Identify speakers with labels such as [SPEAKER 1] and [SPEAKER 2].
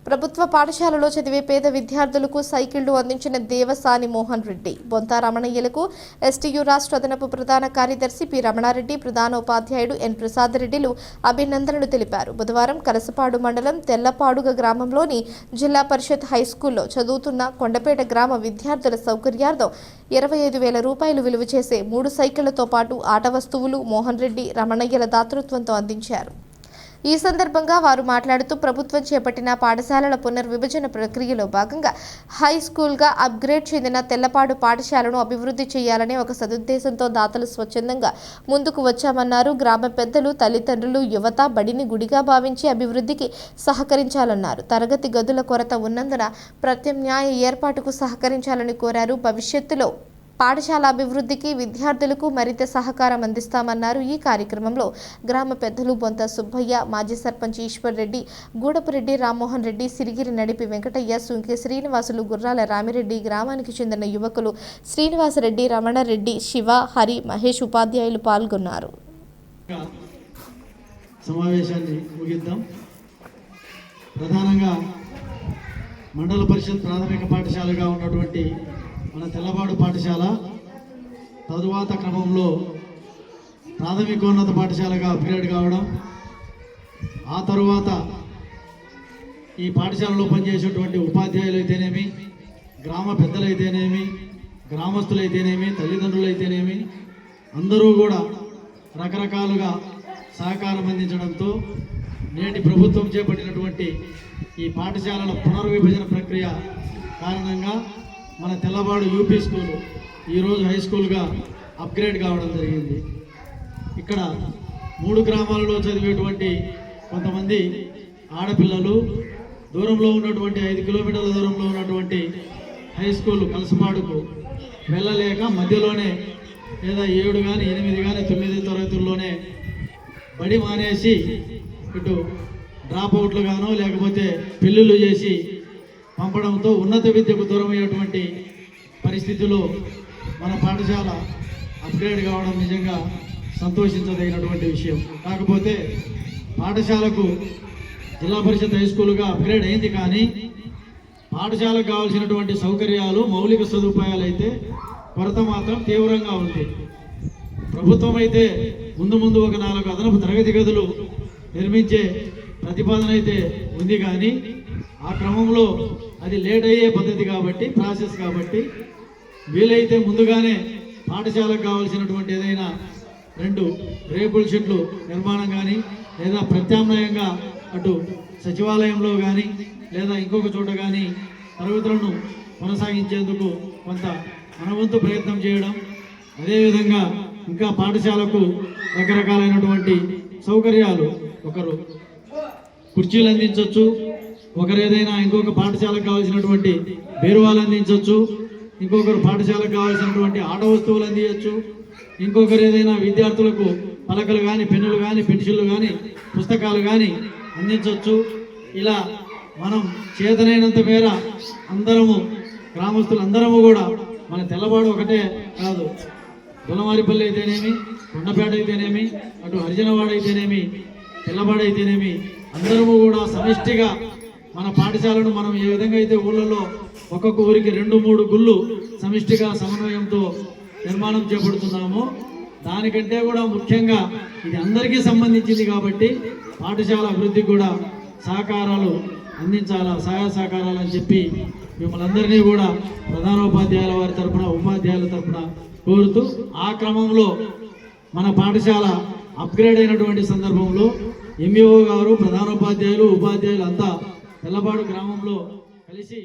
[SPEAKER 1] ప్రభుత్వ పాఠశాలలో చదివే పేద విద్యార్థులకు సైకిళ్లు అందించిన దేవసాని మోహన్ రెడ్డి, బొంత రమణయ్యలకు ఎస్టీయూ రాష్ట్ర అదనపు ప్రధాన కార్యదర్శి పి రమణారెడ్డి, ప్రధానోపాధ్యాయుడు ఎన్ ప్రసాద్ రెడ్డిలు అభినందనలు తెలిపారు. బుధవారం కలసపాడు మండలం తెల్లపాడుగ గ్రామంలోని జిల్లా పరిషత్ హైస్కూల్లో చదువుతున్న కొండపేట గ్రామ విద్యార్థుల సౌకర్యార్థం 25,000 రూపాయలు విలువ చేసే 3 సైకిళ్లతో పాటు ఆట వస్తువులు మోహన్ రెడ్డి, రమణయ్యల దాతృత్వంతో అందించారు. ఈ సందర్భంగా వారు మాట్లాడుతూ ప్రభుత్వం చేపట్టిన పాఠశాలల పునర్విభజన ప్రక్రియలో భాగంగా హై స్కూల్గా అప్గ్రేడ్ చెందిన తెల్లపాడు పాఠశాలను అభివృద్ధి చేయాలనే ఒక సదుద్దేశంతో దాతలు స్వచ్ఛందంగా ముందుకు వచ్చామన్నారు. గ్రామ పెద్దలు, తల్లిదండ్రులు, యువత బడిని గుడిగా భావించి అభివృద్ధికి సహకరించాలన్నారు. తరగతి గదుల కొరత ఉన్నందున ప్రత్యామ్నాయ ఏర్పాటుకు సహకరించాలని కోరారు. భవిష్యత్తులో పాఠశాల అభివృద్ధికి విద్యార్థులకు మరింత సహకారం అందిస్తామన్నారు. ఈ కార్యక్రమంలో గ్రామ పెద్దలు బొంత సుబ్బయ్య, మాజీ సర్పంచ్ ఈశ్వర్ రెడ్డి, గూడపురెడ్డి రామ్మోహన్ రెడ్డి, సిరిగిరి నడిపి వెంకటయ్య, సుంకె శ్రీనివాసులు, గుర్రాల రామిరెడ్డి, గ్రామానికి చెందిన యువకులు శ్రీనివాసరెడ్డి, రమణారెడ్డి, శివ, హరి, మహేష్ ఉపాధ్యాయులు పాల్గొన్నారు.
[SPEAKER 2] సమావేశాన్ని ముగిద్దాం. ప్రధానంగా మండల పరిషత్ ప్రాథమిక పాఠశాలగా ఉన్నటువంటి మన తెల్లపాడు పాఠశాల తరువాత క్రమంలో ప్రాథమికోన్నత పాఠశాలగా అప్గ్రేడ్ కావడం, ఆ తరువాత ఈ పాఠశాలలో పనిచేసేటువంటి ఉపాధ్యాయులు అయితేనేమి, గ్రామ పెద్దలైతేనేమి, గ్రామస్తులైతేనేమి, తల్లిదండ్రులైతేనేమి అందరూ కూడా రకరకాలుగా సహకారం అందించడంతో నేటి ప్రభుత్వం చేపట్టినటువంటి ఈ పాఠశాలల పునర్విభజన ప్రక్రియ కారణంగా మన తెల్లపాడు యూపీ స్కూలు ఈరోజు హై స్కూల్గా అప్గ్రేడ్ కావడం జరిగింది. ఇక్కడ 3 గ్రామాలలో చదివేటువంటి కొంతమంది ఆడపిల్లలు దూరంలో ఉన్నటువంటి 5 కిలోమీటర్ల దూరంలో ఉన్నటువంటి హై స్కూల్ కలసపాడుకు వెళ్ళలేక మధ్యలోనే లేదా 7 కానీ 8 కానీ 9 తరగతుల్లోనే బడి మానేసి ఇటు డ్రాప్ అవుట్లు గానో లేకపోతే పెళ్ళిళ్ళు చేసి పంపడంతో ఉన్నత విద్యకు దూరమయ్యేటువంటి పరిస్థితిలో మన పాఠశాల అప్గ్రేడ్ కావడం నిజంగా సంతోషించదగినటువంటి విషయం. కాకపోతే పాఠశాలకు జిల్లా పరిషత్ హై స్కూల్గా అప్గ్రేడ్ అయింది, కానీ పాఠశాలకు కావాల్సినటువంటి సౌకర్యాలు, మౌలిక సదుపాయాలు అయితే కొరత మాత్రం తీవ్రంగా ఉంది. ప్రభుత్వం అయితే ముందు ఒక 4 అదనపు తరగతి గదులు నిర్మించే ప్రతిపాదన అయితే ఉంది, కానీ ఆ క్రమంలో అది లేట్ అయ్యే పద్ధతి కాబట్టి, ప్రాసెస్ కాబట్టి వీలైతే ముందుగానే పాఠశాలకు కావాల్సినటువంటి ఏదైనా 2 రేకుల షెడ్లు నిర్మాణం కానీ, లేదా ప్రత్యామ్నాయంగా అటు సచివాలయంలో కానీ లేదా ఇంకొక చోట కానీ తరగతులను కొనసాగించేందుకు కొంత మనవంతు ప్రయత్నం చేయడం, అదేవిధంగా ఇంకా పాఠశాలకు రకరకాలైనటువంటి సౌకర్యాలు, ఒకరు కుర్చీలు అందించవచ్చు, ఒకరు ఏదైనా ఇంకొక పాఠశాలకు కావాల్సినటువంటి బీరువాలు అందించవచ్చు, ఇంకొకరు పాఠశాలకు కావాల్సినటువంటి ఆట వస్తువులు అందించవచ్చు, ఇంకొకరు ఏదైనా విద్యార్థులకు పలకలు కానీ, పెన్నులు కానీ, పెన్సిళ్ళు కానీ, పుస్తకాలు కానీ అందించవచ్చు. ఇలా మనం చేతనైనంత మేర అందరము, గ్రామస్తులు అందరము కూడా మన తెల్లపాడు ఒకటే కాదు, దొలమారిపల్లి అయితేనేమి, కొండపేట అయితేనేమి, అటు హరిజనవాడ అయితేనేమి, తెల్లపాడు అయితేనేమి అందరము కూడా సమిష్టిగా మన పాఠశాలను మనం ఏ విధంగా అయితే ఊళ్ళలో ఒక్కొక్క ఊరికి 2-3 గుళ్ళు సమిష్టిగా సమన్వయంతో నిర్మాణం చేపడుతున్నామో, దానికంటే కూడా ముఖ్యంగా ఇది అందరికీ సంబంధించింది కాబట్టి పాఠశాల అభివృద్ధికి కూడా సహకారాలు అందించాలా, సహాయ సహకారాలు అని చెప్పి మిమ్మల్ని అందరినీ కూడా ప్రధానోపాధ్యాయుల వారి తరఫున, ఉపాధ్యాయుల తరఫున కోరుతూ, ఆ క్రమంలో మన పాఠశాల అప్గ్రేడ్ అయినటువంటి సందర్భంలో ఎంఈఓ గారు, ప్రధానోపాధ్యాయులు, ఉపాధ్యాయులు అంతా తెల్లపాడు గ్రామంలో కలిసి